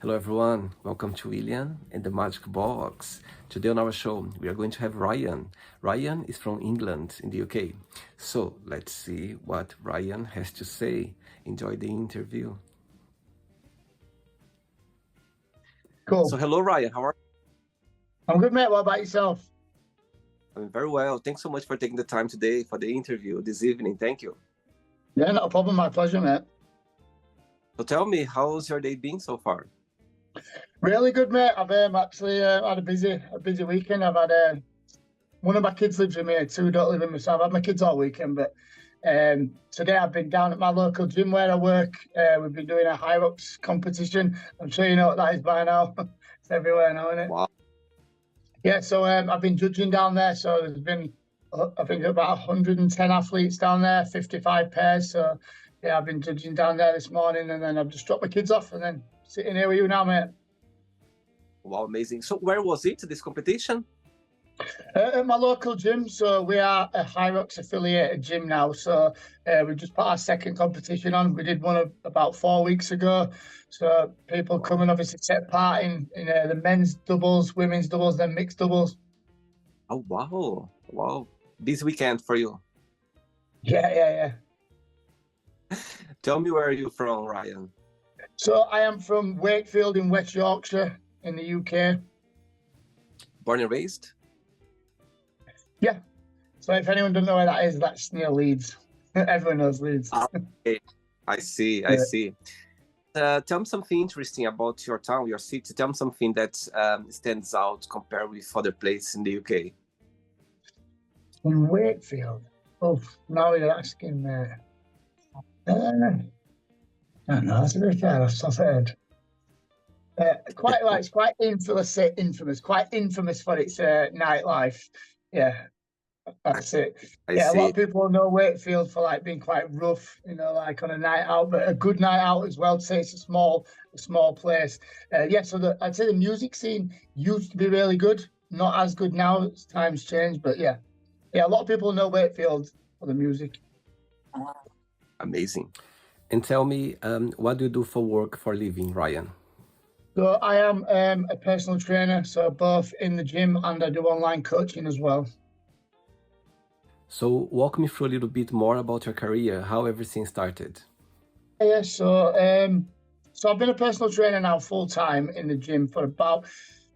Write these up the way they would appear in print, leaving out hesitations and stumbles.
Hello, everyone. Welcome to William and the Magic Box. Today on our show, we are going to have Ryan. Ryan is from England in the UK. So let's see what Ryan has to say. Enjoy the interview. Cool. So, hello, Ryan. How are you? I'm good, mate. What about yourself? I'm very well. Thanks so much for taking the time today for the interview this evening. Thank you. Yeah, not a problem. My pleasure, mate. So, tell me, how's your day been so far? Really good, mate. I've actually had a busy weekend. I've had one of my kids lives with me, two don't live with me, so I've had my kids all weekend. But today I've been down at my local gym where I work. We've been doing a high rocks competition. I'm sure you know what that is by now. It's everywhere now, isn't it? Wow. Yeah, so I've been judging down there. So there's been, I think, about 110 athletes down there, 55 pairs. So yeah, I've been judging down there this morning, and then I've just dropped my kids off, and then sitting here with you now, mate. Wow, amazing. So, where was it, this competition? At my local gym. So we are a High Rocks affiliated gym now. So we just put our second competition on. We did one about 4 weeks ago. So people come and obviously take part in the men's doubles, women's doubles, then mixed doubles. Oh, wow. Wow. This weekend for you. Yeah. Tell me, where are you from, Ryan? So I am from Wakefield in West Yorkshire in the UK. Born and raised? Yeah. So if anyone doesn't know where that is, that's near Leeds. Everyone knows Leeds. Okay. I see. Tell me something interesting about your town, your city. Tell me something that stands out compared with other places in the UK. In Wakefield. Oh, now you're asking me. I don't know, that's a bit fair off the head. It's quite infamous for its nightlife. Yeah, that's it. I A lot see. of people know Wakefield for like being quite rough, like on a night out, but a good night out as well. To say it's a small place. I'd say the music scene used to be really good. Not as good now as times change, but yeah. A lot of people know Wakefield for the music. Amazing. And tell me, what do you do for work for living, Ryan? So I am a personal trainer, so both in the gym and I do online coaching as well. So walk me through a little bit more about your career, how everything started. Yeah, so I've been a personal trainer now full time in the gym for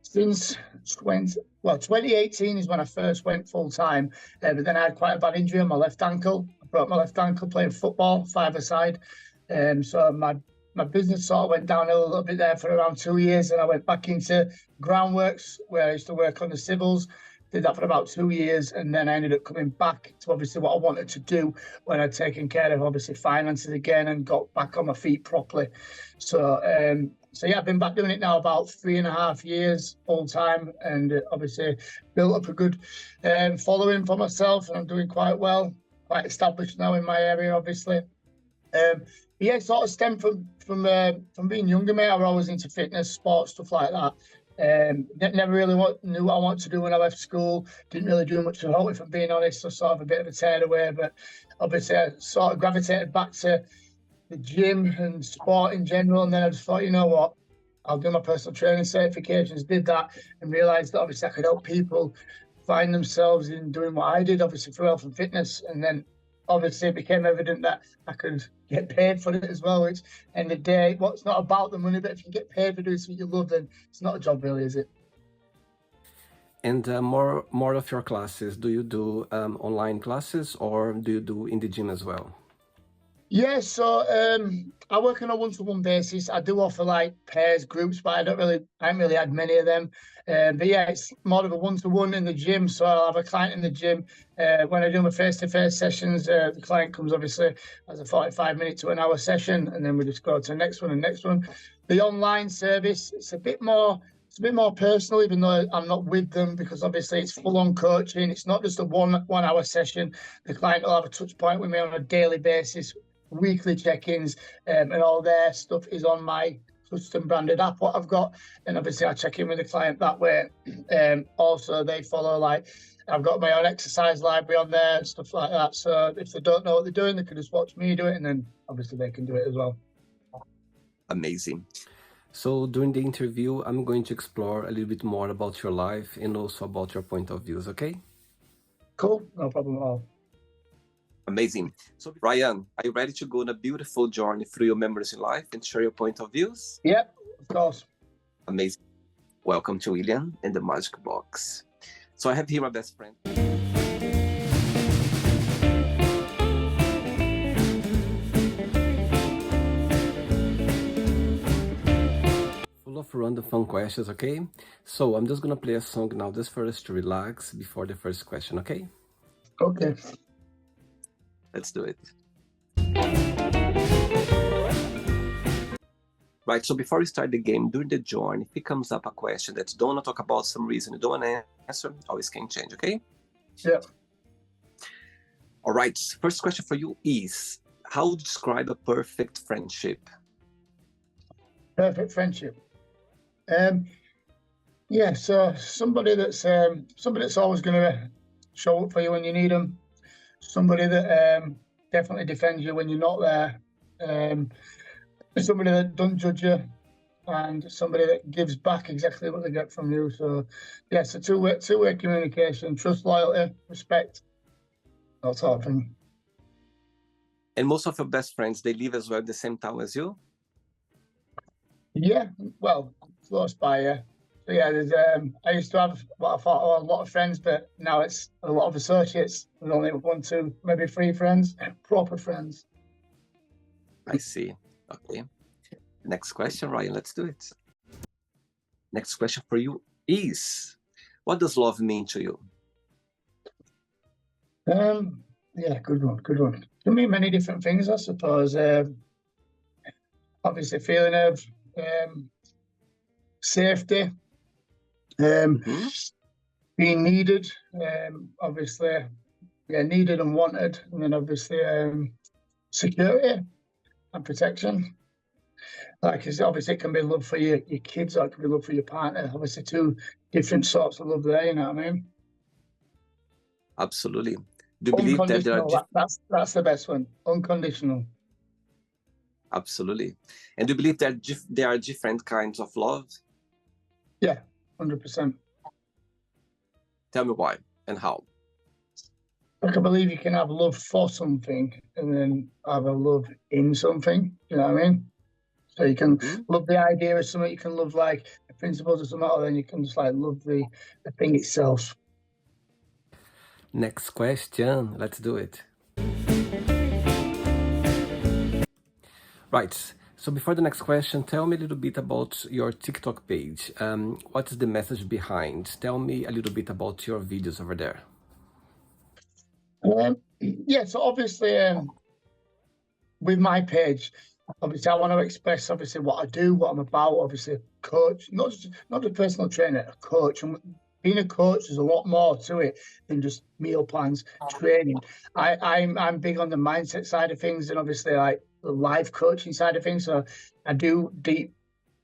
since 2018 is when I first went full time. But then I had quite a bad injury on my left ankle. I broke my left ankle playing football, five-a-side. So my business sort of went downhill a little bit there for around 2 years, and I went back into groundworks where I used to work on the civils. Did that for about 2 years, and then I ended up coming back to obviously what I wanted to do when I'd taken care of obviously finances again and got back on my feet properly. So yeah, I've been back doing it now about 3.5 years full time, and obviously built up a good following for myself, and I'm doing quite well, quite established now in my area, obviously. Yeah, it sort of stemmed from being younger, mate. I was always into fitness, sports, stuff like that. Never really knew what I wanted to do when I left school. Didn't really do much at all, if I'm being honest. So sort of a bit of a tearaway, but obviously I sort of gravitated back to the gym and sport in general. And then I just thought, you know what, I'll do my personal training certifications. Did that and realised that obviously I could help people find themselves in doing what I did, obviously through health and fitness. And then obviously it became evident that I could get paid for it as well, which end of the day, it's not about the money, but if you can get paid for doing something you love, then it's not a job really, is it? And more of your classes, do you do online classes or do you do in the gym as well? Yeah, so I work on a one-to-one basis. I do offer like pairs, groups, but I haven't really had many of them. But yeah, it's more of a one-to-one in the gym. So I'll have a client in the gym. When I do my face-to-face sessions, the client comes obviously as a 45-minute to an hour session, and then we just go to the next one and next one. The online service, it's a bit more personal, even though I'm not with them, because obviously it's full-on coaching. It's not just a one-hour session. The client will have a touch point with me on a daily basis, weekly check-ins, and all their stuff is on my custom branded app what I've got, and obviously I check in with the client that way. Also they follow, like, I've got my own exercise library on there and stuff like that, so if they don't know what they're doing, they can just watch me do it, and then obviously they can do it as well. Amazing. So during the interview, I'm going to explore a little bit more about your life and also about your point of views, okay? Cool, no problem at all. Amazing. So Ryan, are you ready to go on a beautiful journey through your memories in life and share your point of views? Yep, of course. Amazing. Welcome to William and the Magic Box. So I have here my best friend. Full of random fun questions, okay? So I'm just gonna play a song now just for us to relax before the first question, okay? Okay. Let's do it. Right, so before we start the game, during the journey, if it comes up a question that you don't want to talk about some reason, you don't want to answer, always can change, okay? Yeah. All right, first question for you is, how would you describe a perfect friendship? Perfect friendship. Yeah, so somebody that's always going to show up for you when you need them. Somebody that definitely defends you when you're not there. Somebody that don't judge you, and somebody that gives back exactly what they get from you. So, yeah, so two-way communication, trust, loyalty, respect, that sort of thing. And most of your best friends, they live as well at the same town as you? Yeah, well, close by, yeah. So yeah, there's I used to have what I thought a lot of friends, but now it's a lot of associates. There's only 1, 2, maybe 3 friends, proper friends. I see. Okay. Next question, Ryan, let's do it. Next question for you is, what does love mean to you? Yeah, good one. It can mean many different things, I suppose. Obviously, feeling of safety, being needed, obviously, yeah, needed and wanted, and then obviously security and protection. Like, obviously, it can be love for your kids, or it can be love for your partner. Obviously, 2 different sorts of love there. You know what I mean? Absolutely. Do you believe that there are that's the best one. Unconditional. Absolutely. And do you believe that there are different kinds of love? Yeah, 100%. Tell me why and how. Like, I believe you can have love for something and then have a love in something. You know what I mean? So you can love the idea of something, you can love like the principles of something, or then you can just like love the thing itself. Next question, let's do it. Right, so before the next question, tell me a little bit about your TikTok page. What is the message behind? Tell me a little bit about your videos over there. Yeah, so obviously with my page, obviously I want to express obviously what I do, what I'm about, obviously a coach, not just a personal trainer, a coach. And being a coach, there's a lot more to it than just meal plans, training. I'm big on the mindset side of things, and obviously like the life coaching side of things. So I do deep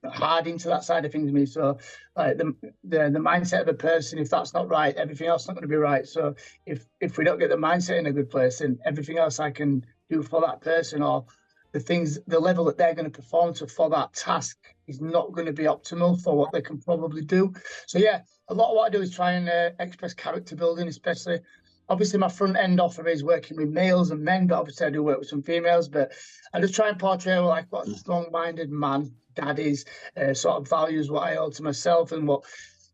hard into that side of things. Me, so like the mindset of a person, if that's not right, everything else is not going to be right. So if we don't get the mindset in a good place, then everything else I can do for that person, or the level that they're going to perform to for that task is not going to be optimal for what they can probably do. So yeah, a lot of what I do is try and express character building, especially. Obviously, my front end offer is working with males and men, but obviously I do work with some females. But I just try and portray like what a strong-minded man, dad is, sort of values what I hold to myself, and what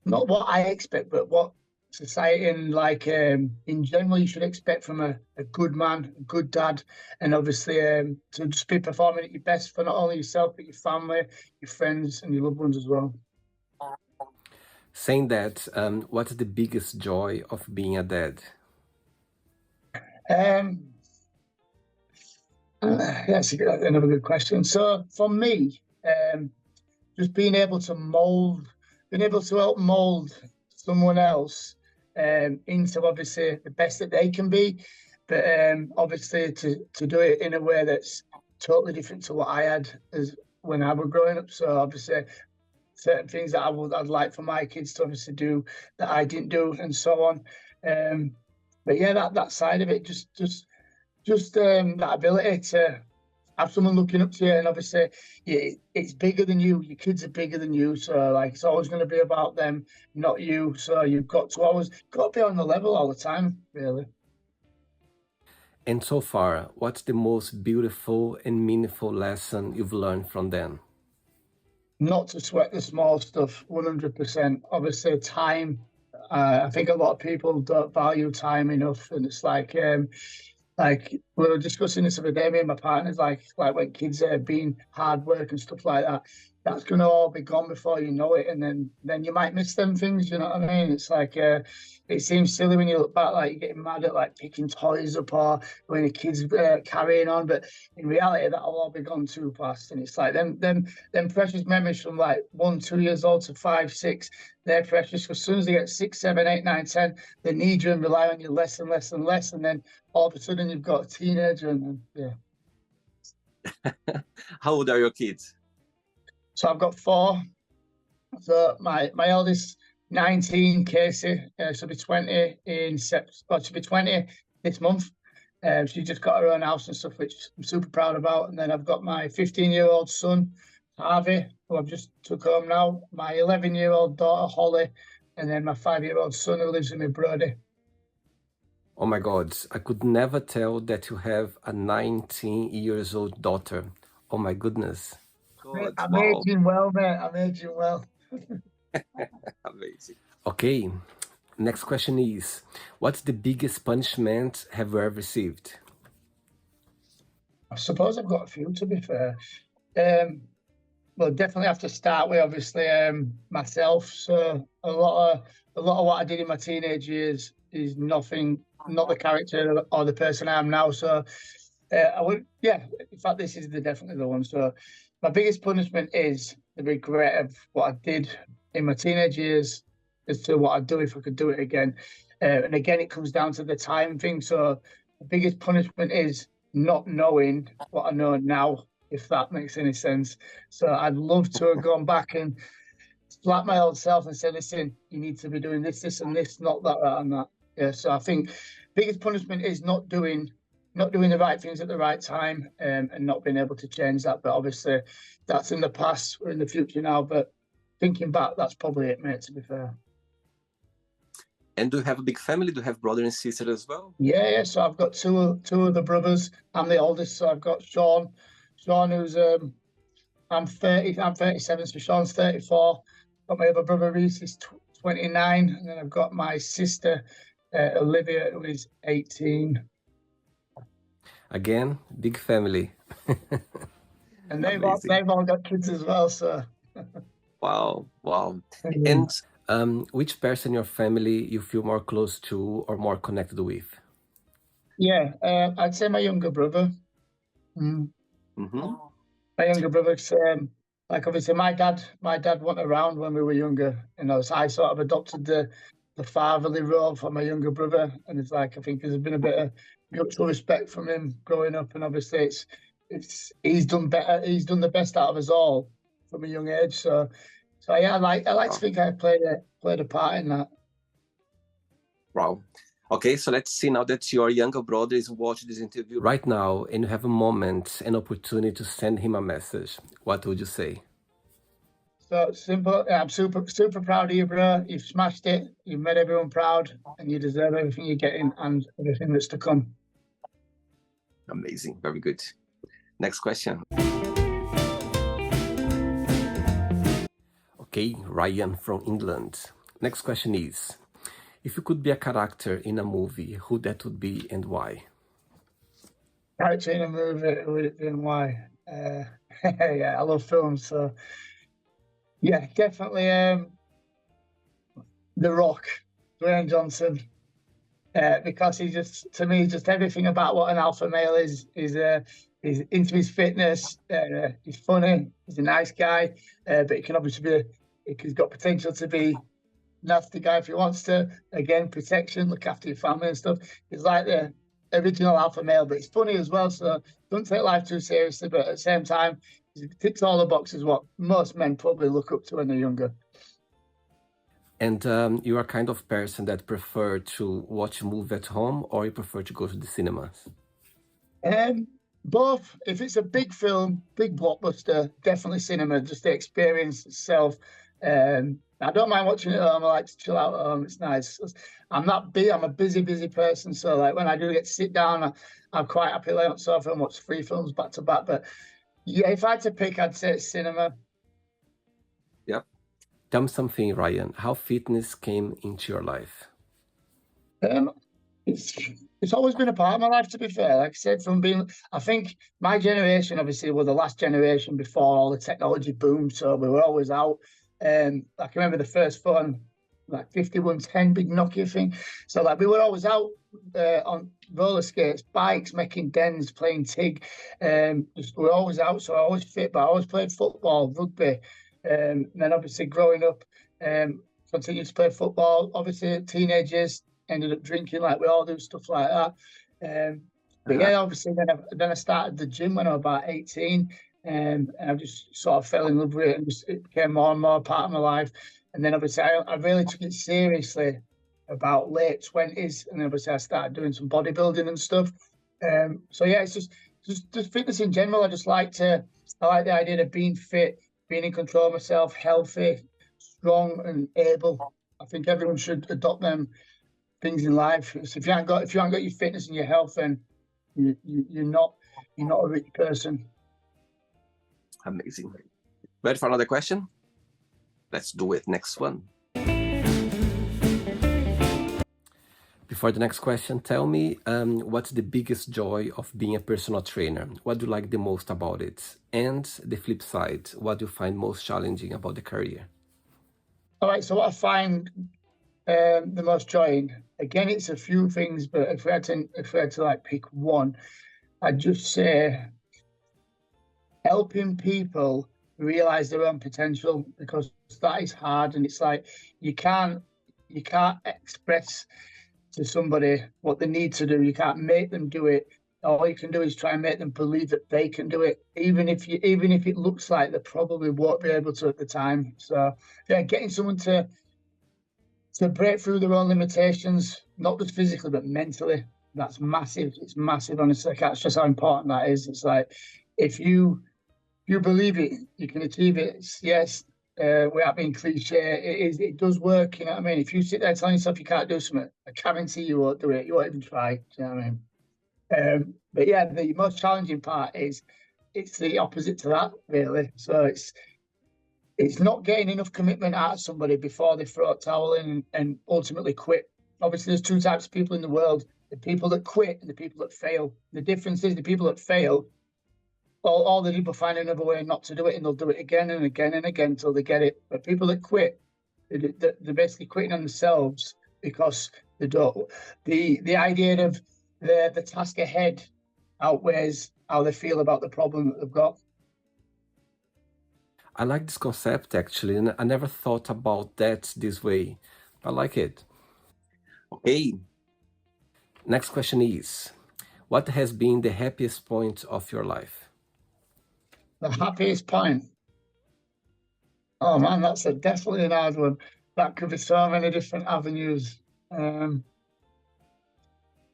not what I expect, but what society and like in general you should expect from a good man, a good dad, and obviously to just be performing at your best for not only yourself but your family, your friends, and your loved ones as well. Saying that, what's the biggest joy of being a dad? That's another good question. So for me, just being able to help mold someone else into obviously the best that they can be, but obviously to do it in a way that's totally different to what I had as when I was growing up. So obviously certain things that I'd like for my kids to obviously do that I didn't do, and so on. But yeah, that side of it, just that ability to have someone looking up to you, and obviously it's bigger than you. Your kids are bigger than you, so like it's always going to be about them, not you. So you've got to be on the level all the time, really. And so far, what's the most beautiful and meaningful lesson you've learned from them? Not to sweat the small stuff, 100%. Obviously, time. I think a lot of people don't value time enough, and it's like we were discussing this other day, me and my partners, like when kids are being hard work and stuff like that, that's gonna all be gone before you know it, and then you might miss them things. You know what I mean? It's like it seems silly when you look back, like you're getting mad at like picking toys up or when the kids carrying on, but in reality, that'll all be gone too fast. And it's like them precious memories from like 1, 2 years old to 5, 6. They're precious. Because as soon as they get 6, 7, 8, 9, 10, they need you and rely on you less and less and less, and then all of a sudden you've got a teenager, and yeah. How old are your kids? So I've got 4. So my eldest 19, Casey, she'll be 20 in she'll be 20 this month. She just got her own house and stuff, which I'm super proud about. And then I've got my 15-year-old son, Harvey, who I've just took home now. My 11-year-old daughter, Holly, and then my 5-year-old son who lives with me, Brody. Oh my God, I could never tell that you have a 19 years old daughter. Oh my goodness. God, I'm wow. aging well, mate. I'm aging well. Amazing. Okay, next question is, what's the biggest punishment have you ever received? I suppose I've got a few, to be fair. Well, definitely have to start with obviously myself. So a lot of what I did in my teenage years is not the character or the person I am now. So I would, yeah. In fact, this is definitely the one. So my biggest punishment is the regret of what I did in my teenage years as to what I'd do if I could do it again. And again, it comes down to the time thing. So the biggest punishment is not knowing what I know now, if that makes any sense. So I'd love to have gone back and slap my old self and say, listen, you need to be doing this, this, and this, not that, that, and that. Yeah. So I think biggest punishment is not doing the right things at the right time, and not being able to change that. But obviously that's in the past, we're in the future now. But thinking back, that's probably it, mate, to be fair. And do you have a big family? Do you have brother and sister as well? Yeah. So I've got two of the brothers. I'm the oldest, so I've got Sean, who's I'm 30, I'm 37, so Sean's 34. Got my other brother Reese, is 29, and then I've got my sister Olivia, who is 18. Again, big family. And they've all got kids as well, so. Wow. Yeah. And which person in your family you feel more close to or more connected with? Yeah, I'd say my younger brother. Mm-hmm. My younger brother's like obviously my dad wasn't around when we were younger, so I sort of adopted the fatherly role for my younger brother, and it's like I think there's been a bit of mutual respect from him growing up, and obviously he's done better, he's done the best out of us all from a young age. So yeah, I like to think I played a part in that. Wow. Okay, so let's see now that your younger brother is watching this interview right now and you have a moment, an opportunity to send him a message. What would you say? So simple. I'm super proud of you, bro. You've smashed it. You've made everyone proud, and you deserve everything you're getting and everything that's to come. Amazing. Very good. Next question. Okay, Ryan from England. Next question is, if you could be a character in a movie, who that would be and why? Character in a movie, who would it be and why? Yeah, I love films, so yeah, definitely The Rock, Dwayne Johnson, because he just, to me, just everything about what an alpha male is. He's into his fitness. He's funny. He's a nice guy, but he can obviously he's got potential to be nasty guy if he wants to. Again, protection, look after your family and stuff. He's like the original alpha male, but he's funny as well. So don't take life too seriously, but at the same time, he ticks all the boxes what most men probably look up to when they're younger. And you are kind of person that prefer to watch a movie at home, or you prefer to go to the cinemas? Both. If it's a big film, big blockbuster, definitely cinema. Just the experience itself. I don't mind watching it at home. I like to chill out at home. It's nice. I'm not big. I'm a busy person. So like when I do get to sit down, I'm quite happy to lay on the sofa and watch 3 films back to back. But yeah, if I had to pick, I'd say it's cinema. Yep. Tell me something, Ryan. How fitness came into your life? Um, it's always been a part of my life, to be fair. Like I said, I think my generation obviously were the last generation before all the technology boomed, so we were always out. I can remember the first phone, like 5110, big Nokia thing. So like we were always out on roller skates, bikes, making dens, playing tig. We were always out, so I always fit. But I always played football, rugby, and then obviously growing up, continued to play football. Obviously, teenagers ended up drinking like we all do, stuff like that. But yeah, obviously then I started the gym when I was about 18, and I just sort of fell in love with it, and it became more and more part of my life. And then obviously I really took it seriously about late 20s, and then obviously I started doing some bodybuilding and stuff. So yeah, it's just fitness in general. I like the idea of being fit, being in control of myself, healthy, strong, and able. I think everyone should adopt them things in life. So if you haven't got your fitness and your health, then you're not a rich person. Amazing. Ready for another question? Let's do it. Next one. Before the next question, tell me what's the biggest joy of being a personal trainer? What do you like the most about it? And the flip side, what do you find most challenging about the career? All right, so what I find the most joy in, again, it's a few things, but if we had to like pick one, I'd just say helping people realize their own potential, because that is hard, and it's like you can't express to somebody what they need to do. You can't make them do it. All you can do is try and make them believe that they can do it, even if it looks like they probably won't be able to at the time. So yeah, getting someone to break through their own limitations, not just physically but mentally, that's massive. It's massive, honestly. I can't stress how important that is. It's like if you believe it, you can achieve it. Yes, without being cliche, it does work. You know what I mean? If you sit there telling yourself you can't do something, I guarantee you won't do it. You won't even try. Do you know what I mean? But yeah, the most challenging part is it's the opposite to that, really. So it's not getting enough commitment out of somebody before they throw a towel in and ultimately quit. Obviously, there's 2 types of people in the world: the people that quit and the people that fail. The difference is the people that fail, all they do is find another way not to do it, and they'll do it again and again and again until they get it. But people that quit, they're basically quitting on themselves because they don't. The idea of the task ahead outweighs how they feel about the problem that they've got. I like this concept actually, and I never thought about that this way. I like it. Okay. Next question is, what has been the happiest point of your life? The happiest point? Oh man, that's definitely an hard one. That could be so many different avenues.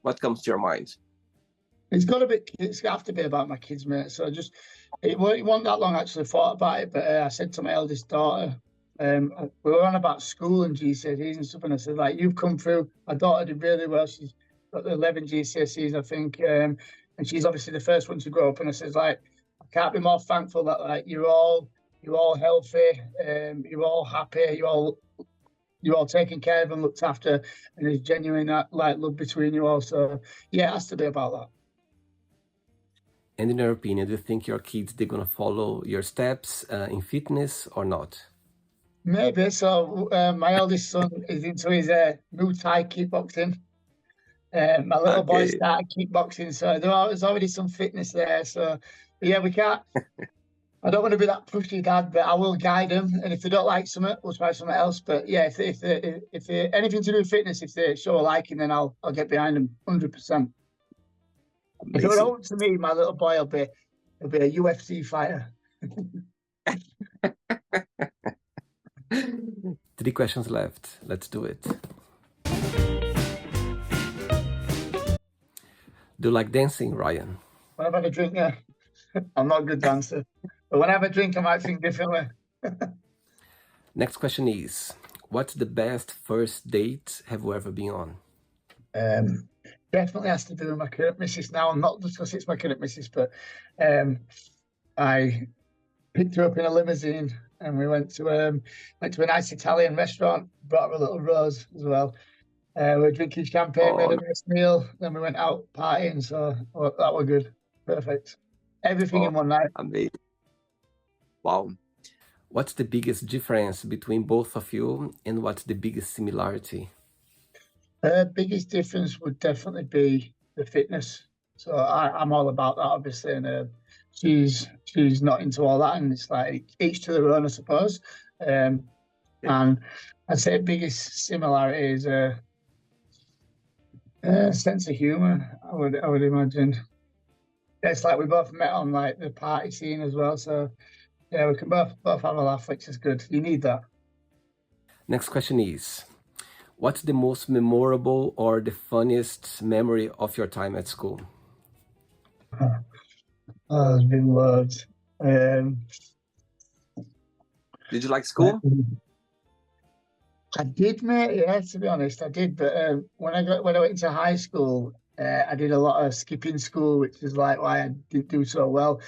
What comes to your mind? It's have to be about my kids, mate. So it wasn't that long actually thought about it, but I said to my eldest daughter, we were on about school and GCSEs and stuff, and I said, like, you've come through. My daughter did really well. She's got 11 GCSEs, I think, and she's obviously the first one to grow up. And I said, like, I can't be more thankful that like you're all healthy, you're all happy, you're all taken care of and looked after, and there's genuine like love between you all. So yeah, it has to be about that. And in your opinion, do you think your kids, they're going to follow your steps in fitness or not? Maybe. So my eldest son is into his Muay Thai kickboxing. My little boy started kickboxing, so there's already some fitness there. So yeah, we can't. I don't want to be that pushy dad, but I will guide them. And if they don't like something, we'll try something else. But yeah, if they anything to do with fitness, if they show a liking, then I'll get behind them 100%. If it were up to me, my little boy will be a UFC fighter. 3 questions left. Let's do it. Do you like dancing, Ryan? I've had a drink, yeah. I'm not a good dancer. But when I have a drink, I might think differently. Next question is, what's the best first date have you ever been on? Definitely has to do with my current missus now, not just because it's my current missus, but I picked her up in a limousine and we went to a nice Italian restaurant, brought her a little rose as well. We were drinking champagne, made a nice meal, then we went out partying, so that was good. Perfect. Everything in one night. Amazing. Wow. What's the biggest difference between both of you, and what's the biggest similarity? Biggest difference would definitely be the fitness. So I'm all about that, obviously, and she's not into all that, and it's like each to their own, I suppose. And I'd say the biggest similarity is sense of humor. I would imagine. It's like we both met on like the party scene as well, so yeah, we can both have a laugh, which is good. You need that. Next question is, what's the most memorable or the funniest memory of your time at school? Oh, there's been loads. Did you like school? I did, mate. Yeah, to be honest, I did. But when I went into high school, I did a lot of skipping school, which is like why I didn't do so well.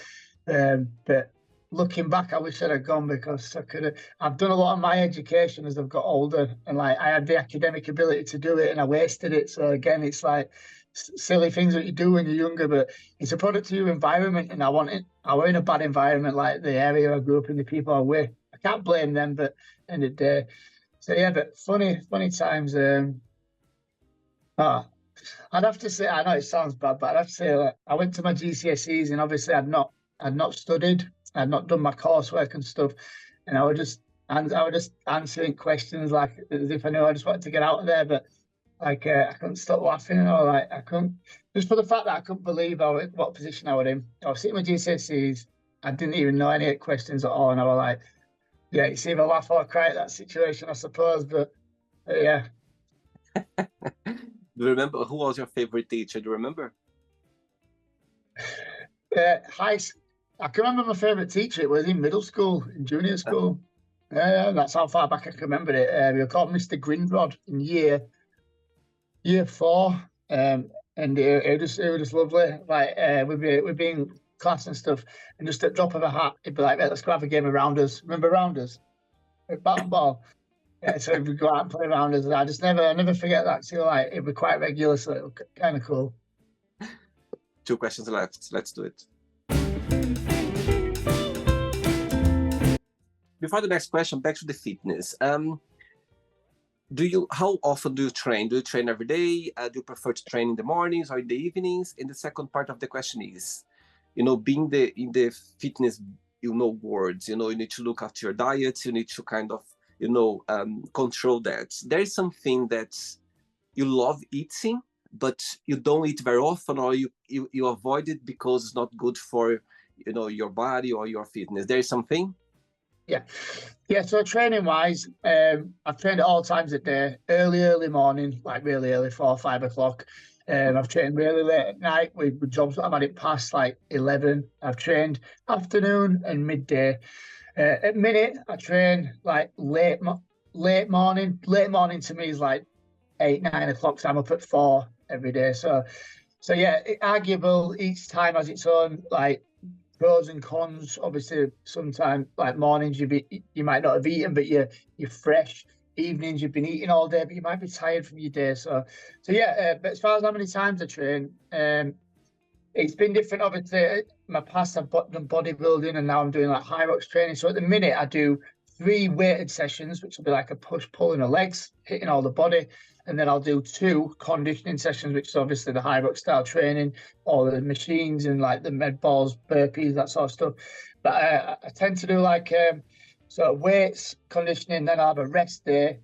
But looking back, I wish I'd have gone because I could have. I've done a lot of my education as I've got older, and like I had the academic ability to do it, and I wasted it. So again, it's like silly things that you do when you're younger, but it's a product of your environment. And I were in a bad environment, like the area I grew up in, the people I were with. I can't blame them, but end of the day. So yeah, but funny times. I'd have to say, I know it sounds bad, but I'd have to say like, I went to my GCSEs and obviously I'd not studied, I'd not done my coursework and stuff, and I was just answering questions like as if I knew. I just wanted to get out of there, but like I couldn't stop laughing, and I couldn't, just for the fact that I couldn't believe what position I was in. I was sitting with GCSEs, I didn't even know any questions at all, and I was like, yeah, it's either laugh or cry at that situation, I suppose, but yeah. Do you remember who was your favorite teacher? Do you remember? I can remember my favorite teacher. It was in middle school, in junior school. That's how far back I can remember it. We were called Mr. Grindrod in year 4, and it was just lovely. Like we'd be in class and stuff, and just at drop of a hat, it'd be like, let's go have a game of rounders. Remember rounders? Bat and ball. Yeah, so we'd go out and play rounders. I never forget that. So like it'd be quite regular, so it was kind of cool. 2 questions left. Let's do it. Before the next question, back to the fitness. How often do you train? Do you train every day? Do you prefer to train in the mornings or in the evenings? And the second part of the question is, being in the fitness, words, you need to look after your diet. You need to kind of, control that. There is something that you love eating, but you don't eat very often, or you avoid it because it's not good for, your body or your fitness. There is something. Yeah. So training wise, I've trained at all times of day, early morning, like really early, 4 or 5 o'clock. I've trained really late at night with jobs that I've had it past like 11. I've trained afternoon and midday. At minute, I train like late morning. Late morning to me is like 8, 9 o'clock. So I'm up at 4 every day. So yeah, arguable. Each time has its own like pros and cons. Obviously, sometimes like mornings you might not have eaten, but you're fresh. Evenings you've been eating all day, but you might be tired from your day. So yeah. But as far as how many times I train, it's been different. Obviously, in my past I've done bodybuilding, and now I'm doing like high rocks training. So at the minute I do 3 weighted sessions, which will be like a push, pull in the legs, hitting all the body. And then I'll do 2 conditioning sessions, which is obviously the high rock style training, all the machines and like the med balls, burpees, that sort of stuff. But I tend to do like sort of weights, conditioning, then I'll have a rest day,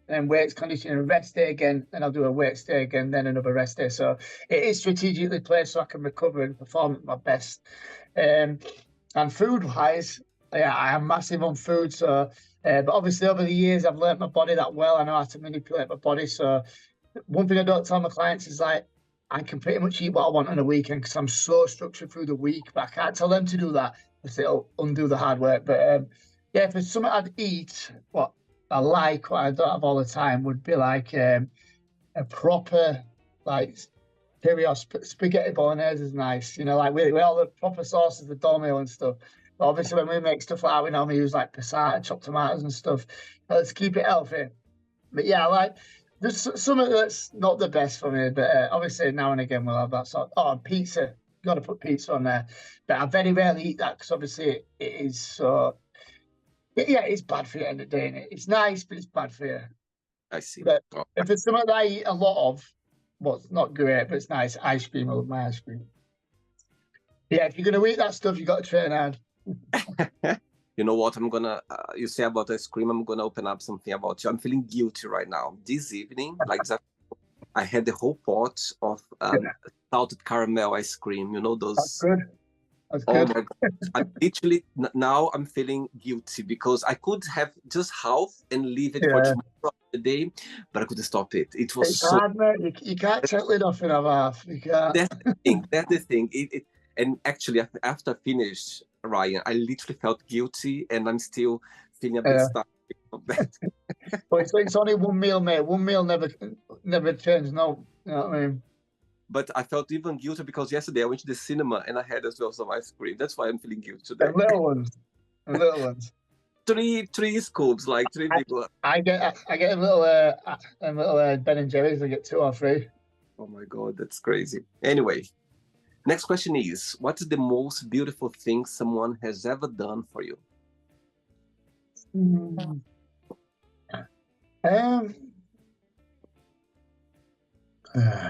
then weights, conditioning, and rest day again, then I'll do a weights day again, then another rest day. So it is strategically placed so I can recover and perform at my best. And food-wise, yeah, I am massive on food. So, but obviously over the years, I've learned my body that well. I know how to manipulate my body. So one thing I don't tell my clients is like, I can pretty much eat what I want on a weekend because I'm so structured through the week. But I can't tell them to do that because it'll undo the hard work. But yeah, if it's something I'd eat, what I like, what I don't have all the time, would be like a proper like spaghetti bolognese is nice. You know, like with all the proper sauces, the dolmio and stuff. But obviously, when we make stuff like that, we normally use like passata, chopped tomatoes and stuff. Let's keep it healthy. But yeah, like there's something that's not the best for me, but obviously now and again we'll have that sort. Oh, and pizza, got to put pizza on there. But I very rarely eat that because obviously it is so. Yeah, it's bad for you at the end of the day. Innit? It's nice, but it's bad for you. I see. But Oh, if it's something that I eat a lot of, well, it's not great, but it's nice. Ice cream, I love my ice cream. Yeah, if you're gonna eat that stuff, you got to train hard. you know what? I'm gonna. You say about ice cream. I'm gonna open up something about you. I'm feeling guilty right now. This evening, like that, I had the whole pot of salted caramel ice cream. You know That's those. good. That's Oh good. my God. I'm literally now I'm feeling guilty because I could have just half and leave it for Yeah, tomorrow the day, but I couldn't stop it. It was it's so hard, mate. You can't take it off in a half. You can't. that's the thing. That's the thing. And actually after I finished, Ryan, I literally felt guilty and I'm still feeling a bit stuck. But it's only one meal, mate. One meal never changes. No, you know what I mean. But I felt even guilty because yesterday I went to the cinema and I had as well some ice cream. That's why I'm feeling guilty today. The little ones, the little ones. Three scoops, like three big ones. I get a little Ben and Jerry's. I get 2 or 3. Oh my God, that's crazy. Anyway, next question is, what is the most beautiful thing someone has ever done for you?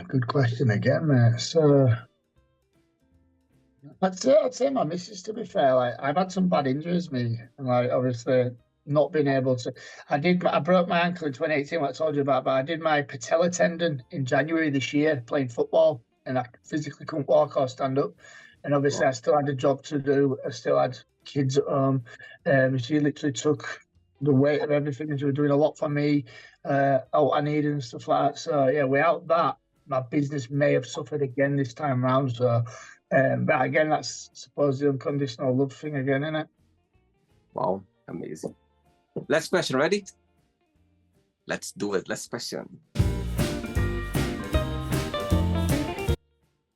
Good question again, mate. So I'd say my missus, to be fair. Like I've had some bad injuries, me, and like obviously not being able to. I broke my ankle in 2018, what I told you about, but I did my patella tendon in January this year playing football, and I physically couldn't walk or stand up. And obviously, I still had a job to do. I still had kids at home. She literally took the weight of everything, and she was doing a lot for me, out I needed and stuff like that. So yeah, without that, my business may have suffered again this time around. So. But again, that's suppose the unconditional love thing again, isn't it? Wow, amazing. Last question, ready? Let's do it. Last question.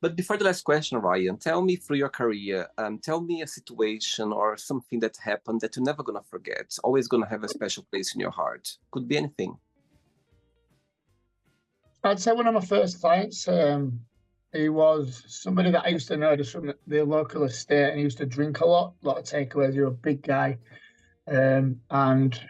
But before the last question, Ryan, tell me through your career, tell me a situation or something that happened that you're never gonna forget. Always gonna have a special place in your heart. Could be anything. I'd say one of my first clients, he was somebody that I used to know just from the local estate, and he used to drink a lot of takeaways. He was a big guy, and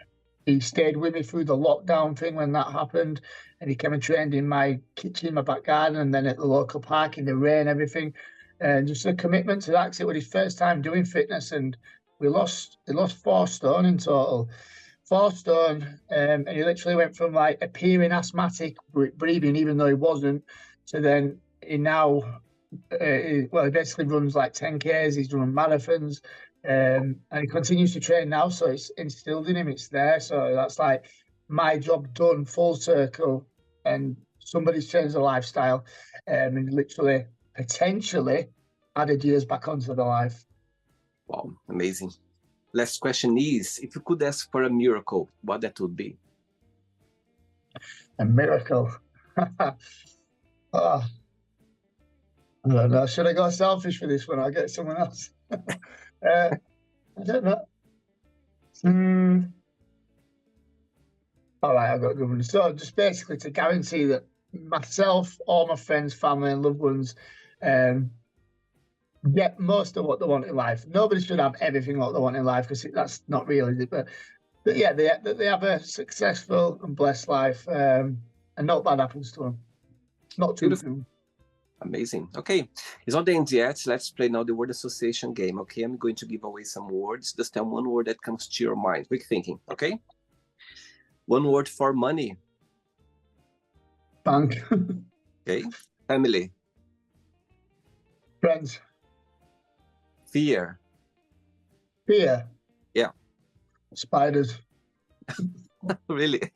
he stayed with me through the lockdown thing when that happened. And he came and trained in my kitchen, my back garden, and then at the local park in the rain, everything. And just a commitment to that, because it was his first time doing fitness, and he lost 4 stone in total. 4 stone, and he literally went from like appearing asthmatic, breathing even though he wasn't, to then he now, he basically runs like 10Ks, he's run marathons, and he continues to train now. So it's instilled in him, it's there. So that's like my job done, full circle, and somebody's changed their lifestyle, and literally, potentially, added years back onto their life. Wow, amazing. Last question is, if you could ask for a miracle, what that would be? A miracle. Oh. I don't know. Should I go selfish for this one? I'll get someone else. I don't know. All right, I've got a good one. So just basically to guarantee that myself, all my friends, family and loved ones get most of what they want in life. Nobody should have everything what they want in life, because that's not real, is it? But yeah, they have a successful and blessed life, and no bad happens to them. Not too soon. Amazing. Okay, it's not the end yet. Let's play now the word association game. Okay, I'm going to give away some words. Just tell one word that comes to your mind. Quick thinking. Okay. One word for money. Bank. Okay. Family. Friends. Fear. Fear. Yeah. Spiders. Really?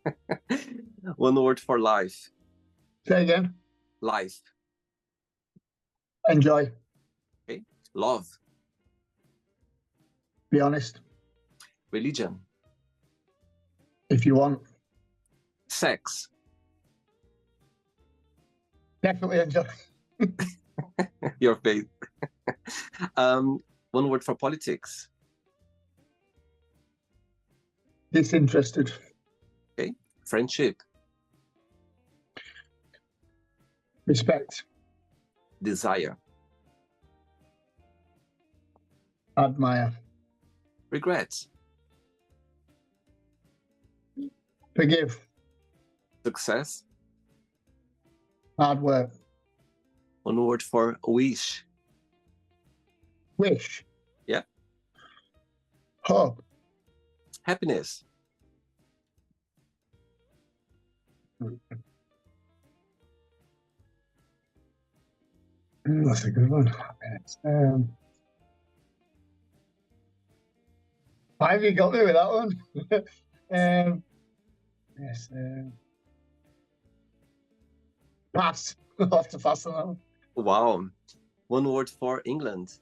One word for life. Say again. Life. Enjoy. Okay. Love. Be honest. Religion. If you want. Sex. Definitely enjoy. Your faith. One word for politics. Disinterested. Okay. Friendship. Respect. Desire. Admire. Regret. Forgive. Success. Hard work. One word for wish. Wish. Yeah. Hope. Happiness. That's a good one. Why have you got me with that one? Yes. Pass. I'll have to pass on that one. Wow. One word for England.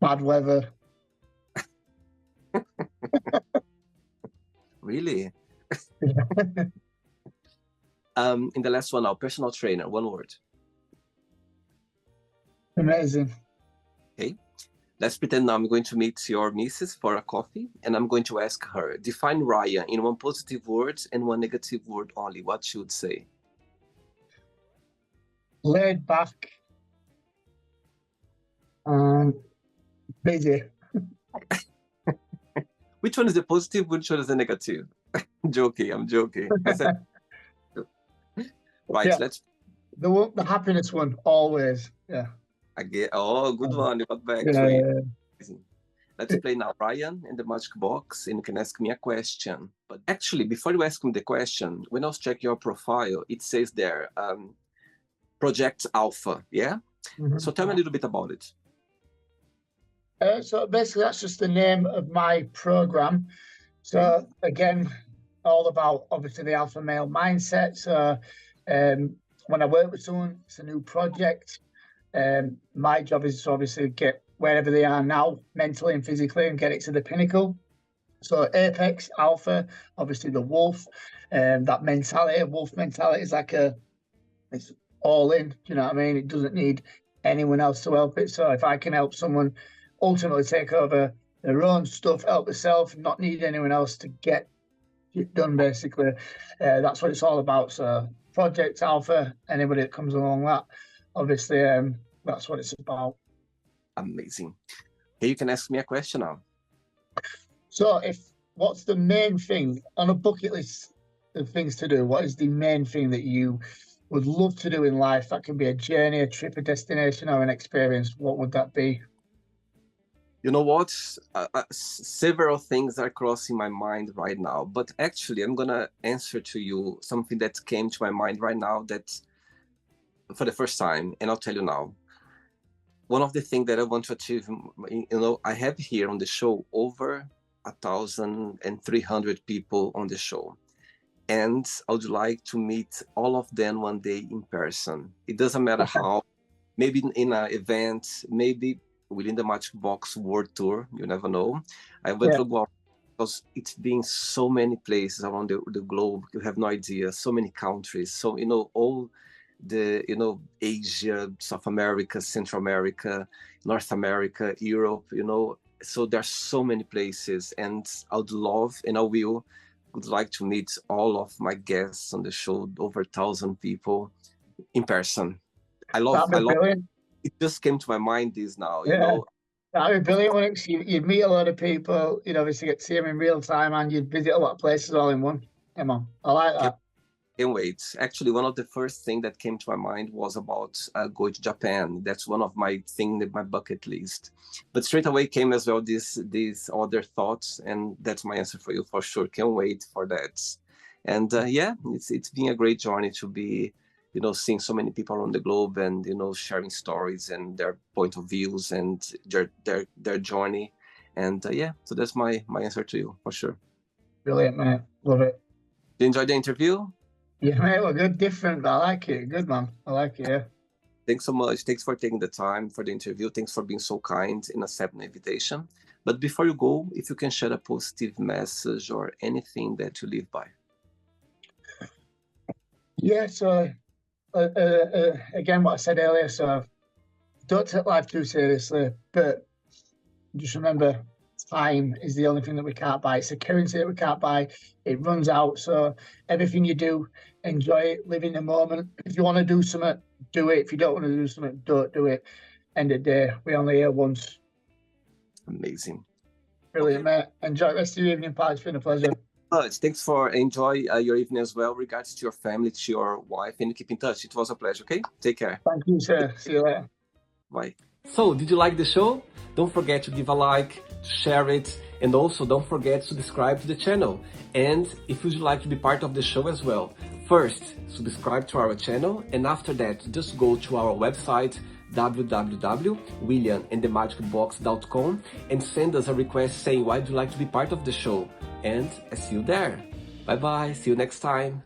Bad weather. Really? In the last one now, personal trainer, one word. Amazing. Okay. Let's pretend now I'm going to meet your missus for a coffee, and I'm going to ask her, define Ryan in one positive word and one negative word only. What she would say? Laid back. And busy. Which one is the positive? Which one is the negative? Joking, I'm joking. Right, Yeah. let's. The happiness one, always. Yeah. Oh, good one. You got back to it. Let's play now, Ryan, in the magic box, and you can ask me a question. But actually, before you ask me the question, when I was checking your profile, it says there, Project Alpha, yeah? Mm-hmm. So tell me a little bit about it. So basically, that's just the name of my program. So again, all about obviously the alpha male mindset. So when I work with someone, it's a new project. My job is to obviously get wherever they are now, mentally and physically, and get it to the pinnacle. So apex, alpha, obviously the wolf, that mentality, wolf mentality is like it's all in. Do you know what I mean? It doesn't need anyone else to help it. So if I can help someone ultimately take over their own stuff, help themselves, not need anyone else to get it done, basically, that's what it's all about. So Project Alpha, anybody that comes along that, obviously, that's what it's about. Amazing. Okay, you can ask me a question now. So what's the main thing on a bucket list of things to do? What is the main thing that you would love to do in life? That can be a journey, a trip, a destination, or an experience. What would that be? You know what? Several things are crossing my mind right now, but actually I'm gonna answer to you something that came to my mind right now that for the first time, and I'll tell you now. One of the things that I want to achieve, I have here on the show over 1,300 people on the show. And I would like to meet all of them one day in person. It doesn't matter how, maybe in an event, maybe within the Matchbox World Tour, you never know. I went to go because it's been so many places around the globe, you have no idea, so many countries. So, all the, Asia, South America, Central America, North America, Europe, so there's so many places, and I would love, and I would like to meet all of my guests on the show, over 1,000 people in person. I love it. Just came to my mind this now, That'd be brilliant when you'd meet a lot of people, you'd obviously get to see them in real time, and you'd visit a lot of places all in one. Come on, I like that. Can't wait. Actually, one of the first things that came to my mind was about going to Japan. That's one of my things in my bucket list. But straight away came as well these other thoughts, and that's my answer for you for sure. Can't wait for that. And it's been a great journey to be, seeing so many people around the globe and sharing stories and their point of views and their journey. And so that's my answer to you for sure. Brilliant, mate. Love it. Did you enjoy the interview? Yeah, mate, well, good, different, but I like it. Good, man. I like it, yeah. Thanks so much. Thanks for taking the time for the interview. Thanks for being so kind and accepting the invitation. But before you go, if you can share a positive message or anything that you live by. Yeah, so again, what I said earlier, so don't take life too seriously, but just remember, time is the only thing that we can't buy. It's a currency that we can't buy. It runs out. So everything you do, enjoy it, live in the moment. If you want to do something, do it. If you don't want to do something, don't do it. End of the day, we only here once. Amazing. Brilliant, mate. Enjoy the rest of your evening, Pat. It's been a pleasure. Thanks for enjoy your evening as well. Regards to your family, to your wife, and keep in touch. It was a pleasure. Okay, take care. Thank you, sir. See you later. Bye. So, did you like the show? Don't forget to give a like, to share it, and also don't forget to subscribe to the channel. And if you'd like to be part of the show as well, first subscribe to our channel, and after that just go to our website www.williamandthemagicbox.com and send us a request saying why would you like to be part of the show, and I see you there. Bye bye, see you next time.